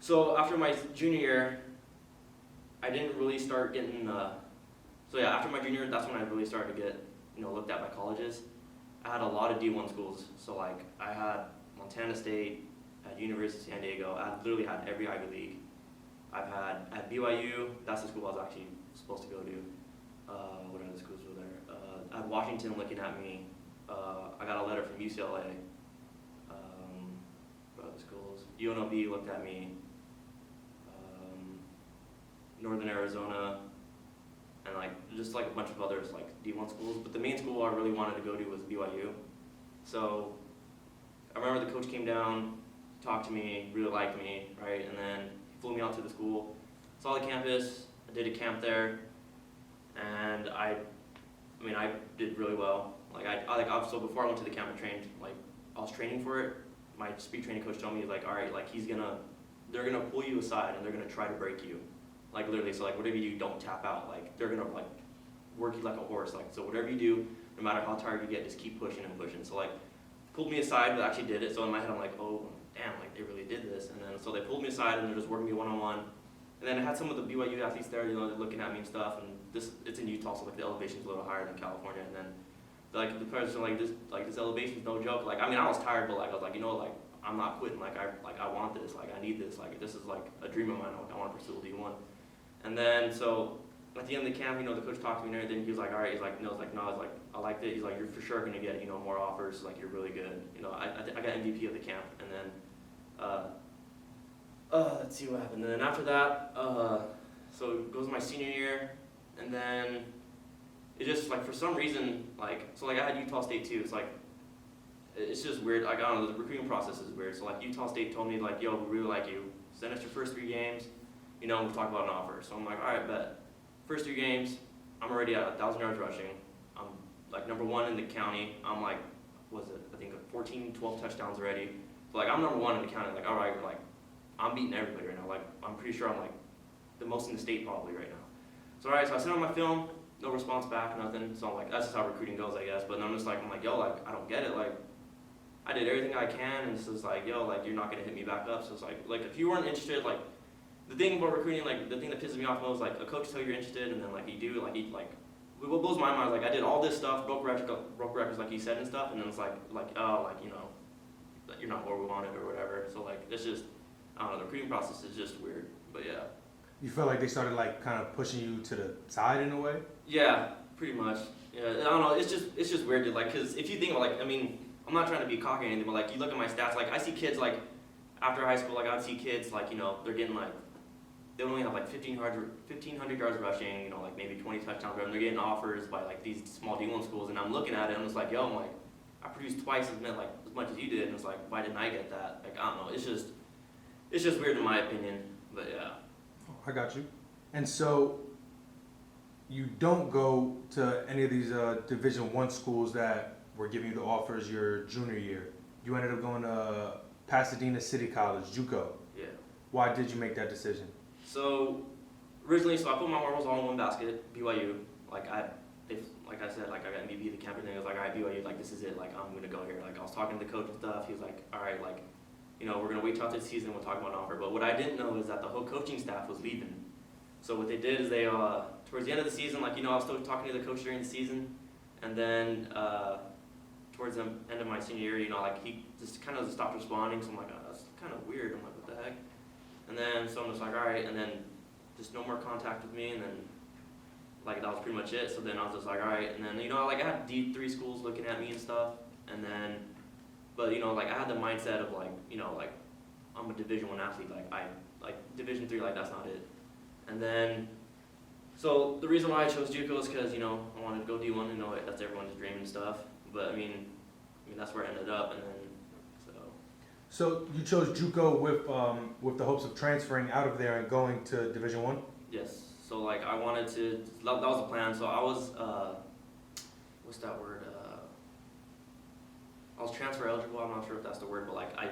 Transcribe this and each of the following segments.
So after my junior year, I didn't really start getting, after my junior year, that's when I really started to get, looked at by colleges. I had a lot of D1 schools, so like I had Montana State, at University of San Diego. I literally had every Ivy League. I've had at BYU, that's the school I was actually supposed to go to. What other schools were there? I had Washington looking at me. I got a letter from UCLA. What other schools? UNLV looked at me. Northern Arizona, and like just like a bunch of others like D1 schools. But the main school I really wanted to go to was BYU. So I remember the coach came down, talked to me, really liked me, right? And then he flew me out to the school, saw the campus. I did a camp there, and I did really well. So before I went to the camp, I was training for it. My speed training coach told me all right, they're gonna pull you aside and they're gonna try to break you, literally. So whatever you do, don't tap out. They're gonna work you like a horse. So whatever you do, no matter how tired you get, just keep pushing and pushing. So pulled me aside, but actually did it. So in my head, I'm like, oh damn, they really did this. And then so they pulled me aside and they're just working me one-on-one. And then I had some of the BYU athletes there, looking at me and stuff. And it's in Utah, so the elevation's a little higher than California. And then the players are this elevation's no joke. I was tired, but I was I'm not quitting. I want this. I need this. This is a dream of mine. I want to pursue D1. And then so at the end of the camp, the coach talked to me and everything. He was like, all right. He's like, no. I liked it. He's like, you're for sure gonna get more offers. You're really good. I got MVP of the camp. And then let's see what happened. And then after that, so it goes my senior year, and then it just for some reason I had Utah State too. It's just weird. I don't know, the recruiting process is weird. So Utah State told me yo, we really like you. Send us your first 3 games, and we'll talk about an offer. So I'm like, all right, bet. First 3 games, I'm already at 1,000 yards rushing. I'm number 1 in the county. I'm I think 14, 12 touchdowns already. So I'm number 1 in the county. All right, I'm beating everybody right now. I'm pretty sure I'm the most in the state probably right now. So all right, so I sent out my film, no response back, nothing. So I'm that's just how recruiting goes, I guess. But then I'm just yo, I don't get it. I did everything I can, and it's just yo, you're not gonna hit me back up. So it's if you weren't interested, the thing about recruiting, the thing that pisses me off most, a coach tell you you're interested, and then you do, what blows my mind is I did all this stuff, broke records like you said and stuff, and then it's you're not where we wanted or whatever. So it's just, I don't know, the recruiting process is just weird. But yeah. You felt like they started kind of pushing you to the side in a way? Yeah, pretty much. Yeah, I don't know. It's just weird, dude. Because if you think I'm not trying to be cocky or anything, but you look at my stats. I see kids after high school. I'd see kids they're getting they only have 1,500 yards rushing. Maybe 20 touchdowns, and they're getting offers by these small D1 schools. And I'm looking at it, and I'm just yo, I produced twice as much as you did, and it's why didn't I get that? I don't know. It's just weird in my opinion. But yeah. I got you. And so you don't go to any of these Division I schools that were giving you the offers your junior year. You ended up going to Pasadena City College, JUCO. Yeah. Why did you make that decision? So originally, I put my marbles all in one basket, BYU. Like I said, I got MVP of the camp, and then it was all right, BYU, this is it, I'm gonna go here. I was talking to the coach and stuff. He was like, all right, we're gonna wait till after the season. We'll talk about an offer. But what I didn't know is that the whole coaching staff was leaving. So what they did is they, towards the end of the season, I was still talking to the coach during the season, and then towards the end of my senior year, he just kind of stopped responding. So I'm like, oh, that's kind of weird. I'm like, what the heck? And then so I'm just all right, and then just no more contact with me, and then that was pretty much it. So then I was just all right, and then I had D3 schools looking at me and stuff, and then, but I had the mindset of I'm a Division I athlete, Division III, that's not it. And then, so the reason why I chose JUCO is because I wanted to go D1, that's everyone's dream and stuff. But I mean that's where I ended up, and then So you chose JUCO with the hopes of transferring out of there and going to Division I? Yes. So I wanted to. That was the plan. So I was what's that word? I was transfer eligible. I'm not sure if that's the word, but I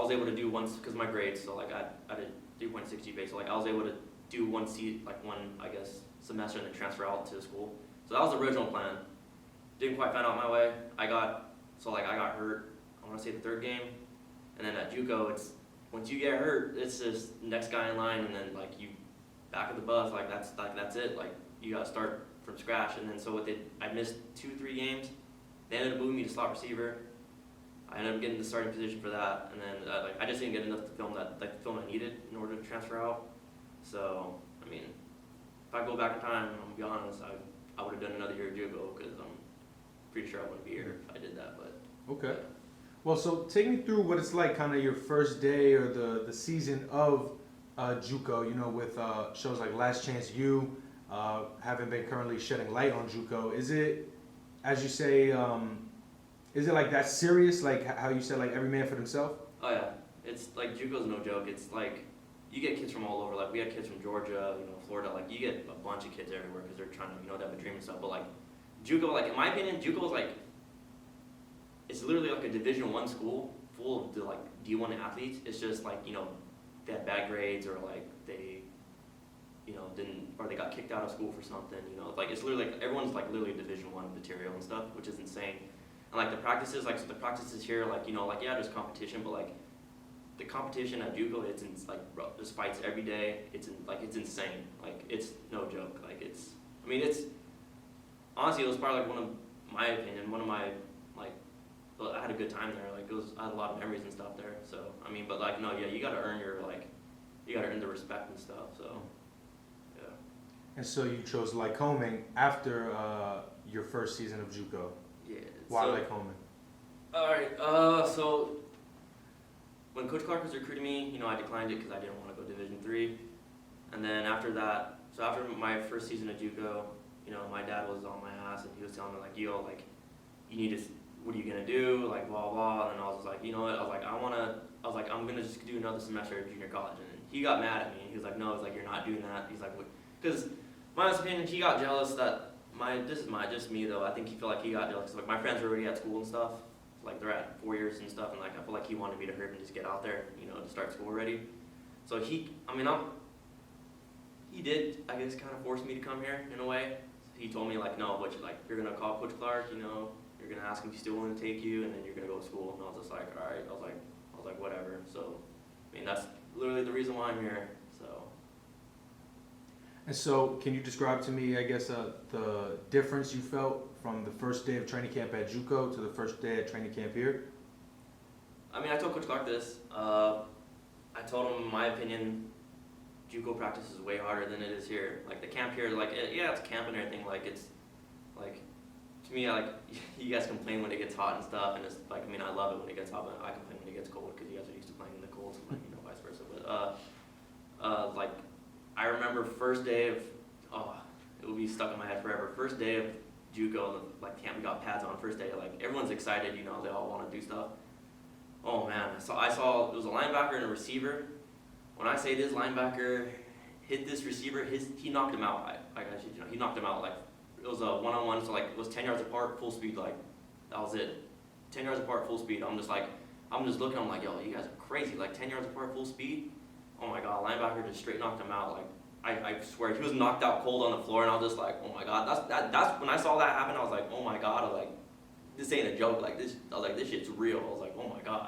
was able to do once because my grades. So I did 3.6 GPA. So I was able to do one semester and then transfer out to the school. So that was the original plan. Didn't quite find out my way. I got hurt. I want to say the 3rd game. And then at JUCO, once you get hurt, it's just next guy in line, and then like you back of the bus, like that's it. Like you gotta start from scratch. And then so what they, I missed 2-3 games. They ended up moving me to slot receiver. I ended up getting the starting position for that, and then like I just didn't get enough to film that like the film I needed in order to transfer out. So I mean, if I go back in time, I'm gonna be honest, I would have done another year at JUCO because I'm pretty sure I wouldn't be here if I did that. But Okay. Well, so take me through what it's like, kind of your first day or the season of JUCO. You know, with shows like Last Chance U, having been currently shedding light on JUCO. Is it, as you say, is it like that serious? Like how you said, like every man for themselves? oh yeah, it's like JUCO's no joke. It's like you get kids from all over. Like we had kids from Georgia, you know, Florida. Like you get a bunch of kids everywhere because they're trying to, you know, they have a dream and stuff. But like JUCO, like in my opinion, JUCO is like, it's literally like a Division I school full of the like D1 athletes. It's just like, you know, they had bad grades or like they, you know, didn't, or they got kicked out of school for something. You know, like it's literally like everyone's like literally Division I material and stuff, which is insane. And like the practices, like so the practices here, like, you know, like yeah, there's competition, but like the competition at JUCO, it's in, like bro, there's fights every day. It's in, like it's insane. Like it's no joke. Like it's, I mean, it's honestly, it was probably like one of my opinion, one of my like, I had a good time there. Like it was, I had a lot of memories and stuff there. So I mean, but like no, yeah, you gotta earn your like, you gotta earn the respect and stuff. So yeah. And so you chose Lycoming after your first season of JUCO. Yeah. Why so, Lycoming? All right. So when Coach Clark was recruiting me, you know, I declined it because I didn't want to go Division III. And then after that, so after my first season at JUCO, you know, my dad was on my ass and he was telling me like, yo, like, you need to, what are you gonna do? Like, blah blah. And then I was just like, you know what? I was like, I'm gonna just do another semester at junior college. And he got mad at me. He was like, no, it's like you're not doing that. He's like, because my honest opinion, he got jealous that just me though. I think he felt like he got jealous. Like my friends were already at school and stuff. Like they're at 4 years and stuff, and like I feel like he wanted me to hurry and just get out there, you know, to start school already. So he did, I guess, kind of force me to come here in a way. He told me like, no, but you're gonna call Coach Clark, you know, you're gonna ask him if he's still willing to take you, and then you're gonna go to school. And I was just like, all right. I was like, whatever. So, I mean, that's literally the reason why I'm here. So. And so, can you describe to me, I guess, the difference you felt from the first day of training camp at JUCO to the first day at training camp here? I mean, I told Coach Clark this. I told him, in my opinion, JUCO practice is way harder than it is here. Like the camp here, like yeah, it's camp and everything. Like it's like, to me, I like you guys complain when it gets hot and stuff, and it's like, I mean, I love it when it gets hot, but I complain when it gets cold because you guys are used to playing in the cold, so like, you know, vice versa. But like I remember first day of, it will be stuck in my head forever. First day of JUCO, like camp, we got pads on first day. Like everyone's excited, you know, they all want to do stuff. Oh man, I saw it was a linebacker and a receiver. When I say this linebacker hit this receiver, he knocked him out. He knocked him out. Like it was a one-on-one, so like it was 10 yards apart, full speed. Like that was it. 10 yards apart, full speed. I'm just looking. I'm like, yo, you guys are crazy. Like 10 yards apart, full speed. Oh my god, linebacker just straight knocked him out. Like I swear he was knocked out cold on the floor, and I was just like, oh my god. That's when I saw that happen. I was like, oh my god. I was like, this ain't a joke. Like this. I was like, this shit's real. I was like, oh my god.